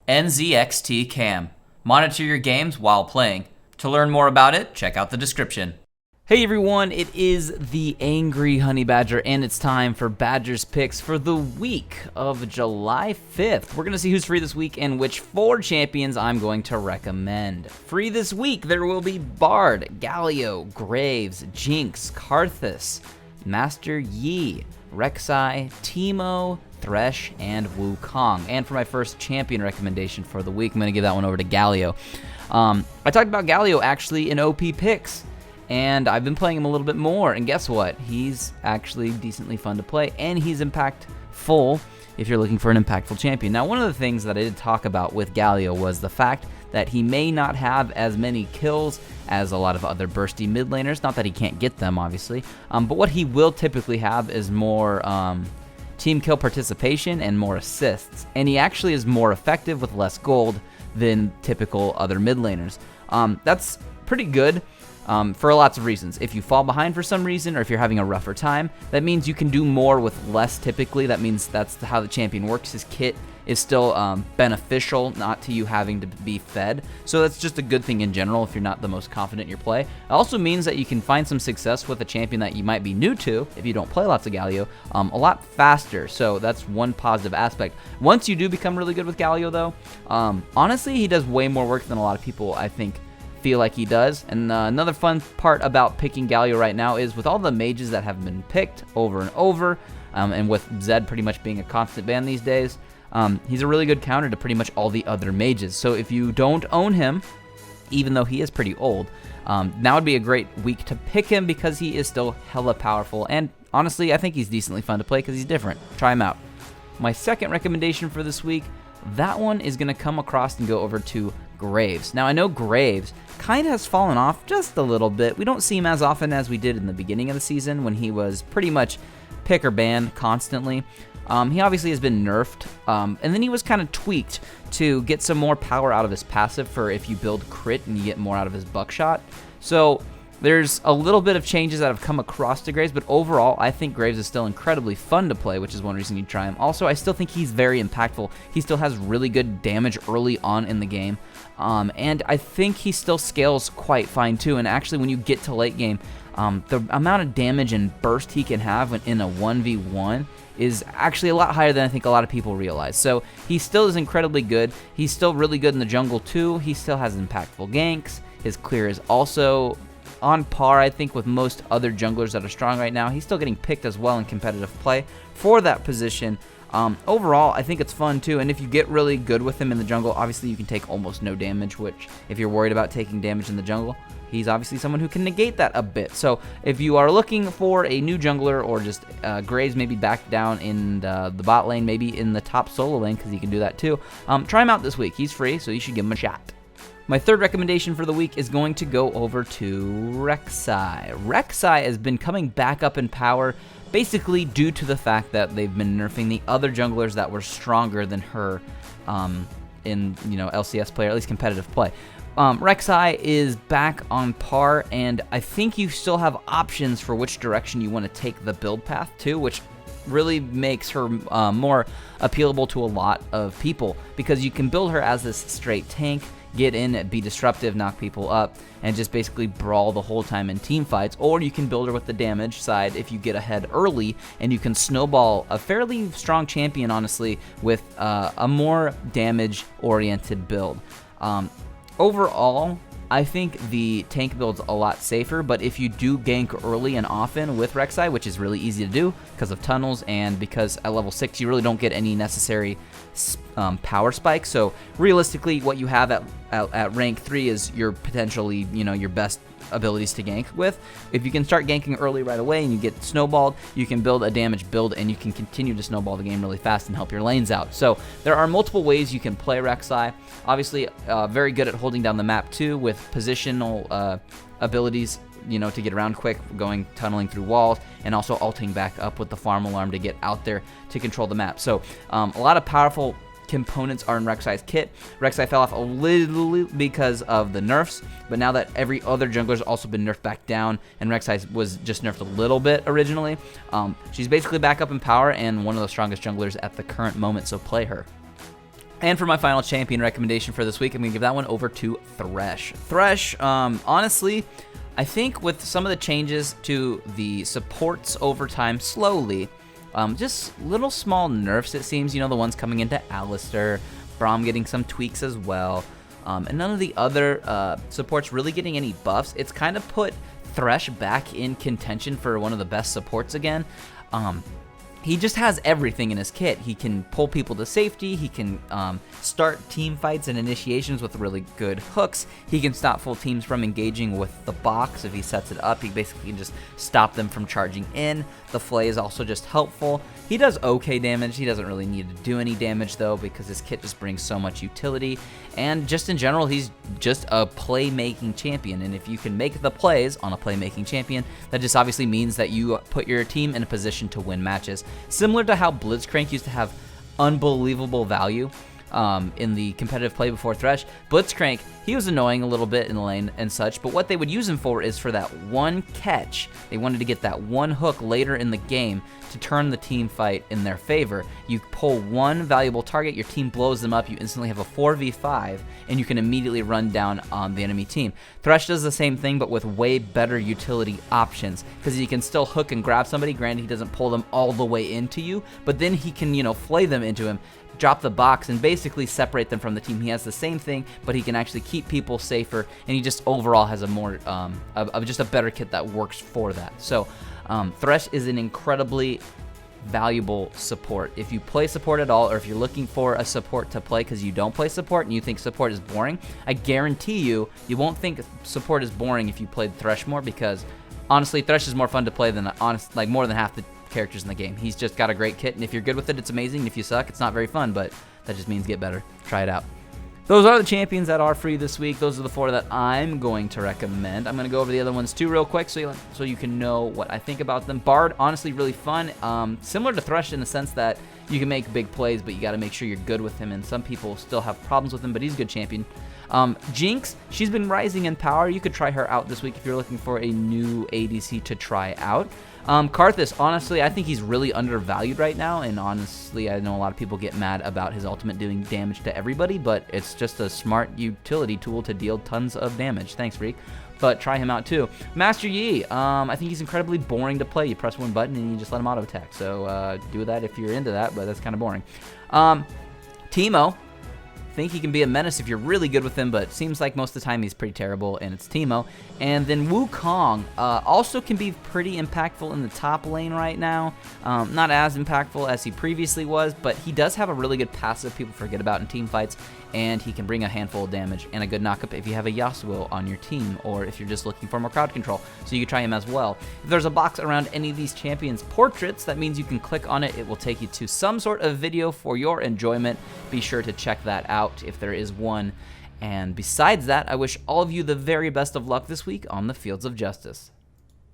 NZXT Cam. Monitor your games while playing. To learn more about it, check out the description. Hey everyone, it is the Angry Honey Badger, and it's time for Badger's Picks for the week of July 5th. We're going to see who's free this week and which 4 champions I'm going to recommend. Free this week, there will be Bard, Galio, Graves, Jinx, Karthus, Master Yi, Rek'Sai, Teemo, Thresh, and Wukong. And for my first champion recommendation for the week, I'm going to give that one over to Galio. I talked about Galio actually in OP Picks, and I've been playing him a little bit more, and guess what? He's actually decently fun to play, and he's impactful if you're looking for an impactful champion. Now, one of the things that I did talk about with Galio was the fact that he may not have as many kills as a lot of other bursty mid laners. Not that he can't get them, obviously, but what he will typically have is more team kill participation and more assists, and he actually is more effective with less gold than typical other mid laners. That's pretty good. For lots of reasons. If you fall behind for some reason, or if you're having a rougher time, that means you can do more with less typically. That means that's how the champion works. His kit is still beneficial, not to you having to be fed. So that's just a good thing in general if you're not the most confident in your play. It also means that you can find some success with a champion that you might be new to, if you don't play lots of Galio, a lot faster. So that's one positive aspect. Once you do become really good with Galio though, honestly, he does way more work than a lot of people, I think, feel like he does. And another fun part about picking Galio right now is with all the mages that have been picked over and over, and with Zed pretty much being a constant ban these days, he's a really good counter to pretty much all the other mages. So if you don't own him, even though he is pretty old, now would be a great week to pick him because he is still hella powerful. And honestly, I think he's decently fun to play because he's different. Try him out. My second recommendation for this week, that one is going to come across and go over to Graves. Now, I know Graves kind of has fallen off just a little bit. We don't see him as often as we did in the beginning of the season when he was pretty much pick or ban constantly. He obviously has been nerfed, and then he was kind of tweaked to get some more power out of his passive for if you build crit and you get more out of his buckshot. So there's a little bit of changes that have come across to Graves, but overall, I think Graves is still incredibly fun to play, which is one reason you try him. Also, I still think he's very impactful. He still has really good damage early on in the game, and I think he still scales quite fine too. And actually, when you get to late game, the amount of damage and burst he can have in a 1v1 is actually a lot higher than I think a lot of people realize. So he still is incredibly good. He's still really good in the jungle too. He still has impactful ganks. His clear is also on par, I think, with most other junglers that are strong right now. He's still getting picked as well in competitive play for that position. Overall, I think it's fun too, and if you get really good with him in the jungle, obviously you can take almost no damage, which if you're worried about taking damage in the jungle, he's obviously someone who can negate that a bit. So if you are looking for a new jungler, or just Graves maybe back down in the bot lane, maybe in the top solo lane, because he can do that too, try him out this week. He's free, so you should give him a shot. My third recommendation for the week is going to go over to Rek'Sai. Rek'Sai has been coming back up in power, basically due to the fact that they've been nerfing the other junglers that were stronger than her in LCS play, or at least competitive play. Rek'Sai is back on par, and I think you still have options for which direction you want to take the build path to, which really makes her more appealable to a lot of people, because you can build her as this straight tank, get in, be disruptive, knock people up, and just basically brawl the whole time in team fights. Or you can build her with the damage side if you get ahead early, and you can snowball a fairly strong champion, honestly, with a more damage-oriented build. Overall, I think the tank build's a lot safer, but if you do gank early and often with Rek'Sai, which is really easy to do because of tunnels, and because at level 6 you really don't get any necessary power spikes, so realistically what you have at rank 3 is your potentially, your best abilities to gank with. If you can start ganking early right away and you get snowballed, you can build a damage build, and you can continue to snowball the game really fast and help your lanes out. So there are multiple ways you can play Rek'Sai. Obviously, very good at holding down the map too, with positional abilities, to get around quick, tunneling through walls, and also ulting back up with the farm alarm to get out there to control the map. So a lot of powerful components are in Rek'Sai's kit. Rek'Sai fell off a little because of the nerfs, but now that every other jungler's also been nerfed back down, and Rek'Sai was just nerfed a little bit originally, she's basically back up in power and one of the strongest junglers at the current moment, so play her. And for my final champion recommendation for this week, I'm going to give that one over to Thresh. Thresh, honestly, I think with some of the changes to the supports over time slowly, just little small nerfs it seems, the ones coming into Alistar, Braum getting some tweaks as well, and none of the other supports really getting any buffs. It's kind of put Thresh back in contention for one of the best supports again. He just has everything in his kit. He can pull people to safety. He can start team fights and initiations with really good hooks. He can stop full teams from engaging with the box if he sets it up. He basically can just stop them from charging in. The Flay is also just helpful. He does okay damage. He doesn't really need to do any damage though because his kit just brings so much utility. And just in general, he's just a playmaking champion. And if you can make the plays on a playmaking champion, that just obviously means that you put your team in a position to win matches. Similar to how Blitzcrank used to have unbelievable value in the competitive play before Thresh. Blitzcrank, he was annoying a little bit in the lane and such, but what they would use him for is for that one catch. They wanted to get that one hook later in the game to turn the team fight in their favor. You pull one valuable target, your team blows them up, you instantly have a 4v5, and you can immediately run down on the enemy team. Thresh does the same thing, but with way better utility options, because he can still hook and grab somebody. Granted, he doesn't pull them all the way into you, but then he can, flay them into him, drop the box, and basically separate them from the team. He has the same thing, but he can actually keep people safer, and he just overall has a more, just a better kit that works for that. So, Thresh is an incredibly valuable support. If you play support at all, or if you're looking for a support to play because you don't play support and you think support is boring, I guarantee you won't think support is boring if you played Thresh more, because honestly, Thresh is more fun to play than more than half the characters in the game. He's just got a great kit, and if you're good with it, it's amazing. If you suck, it's not very fun, but that just means get better. Try it out. Those are the champions that are free this week. Those are the 4 that I'm going to recommend. I'm going to go over the other ones too real quick so you can know what I think about them. Bard, honestly, really fun. Similar to Thresh in the sense that you can make big plays, but you got to make sure you're good with him, and some people still have problems with him, but he's a good champion. Jinx, she's been rising in power. You could try her out this week if you're looking for a new ADC to try out. Karthus, honestly, I think he's really undervalued right now, and honestly, I know a lot of people get mad about his ultimate doing damage to everybody, but it's just a smart utility tool to deal tons of damage. Thanks, Freak. But try him out too. Master Yi, I think he's incredibly boring to play. You press one button and you just let him auto attack. So do that if you're into that, but that's kind of boring. Teemo. Think he can be a menace if you're really good with him, but it seems like most of the time he's pretty terrible, and it's Teemo. And then Wukong also can be pretty impactful in the top lane right now. Not as impactful as he previously was, but he does have a really good passive people forget about in team fights, and he can bring a handful of damage and a good knockup if you have a Yasuo on your team, or if you're just looking for more crowd control, so you can try him as well. If there's a box around any of these champions' portraits, that means you can click on it. It will take you to some sort of video for your enjoyment. Be sure to check that out if there is one. And besides that, I wish all of you the very best of luck this week on the Fields of Justice.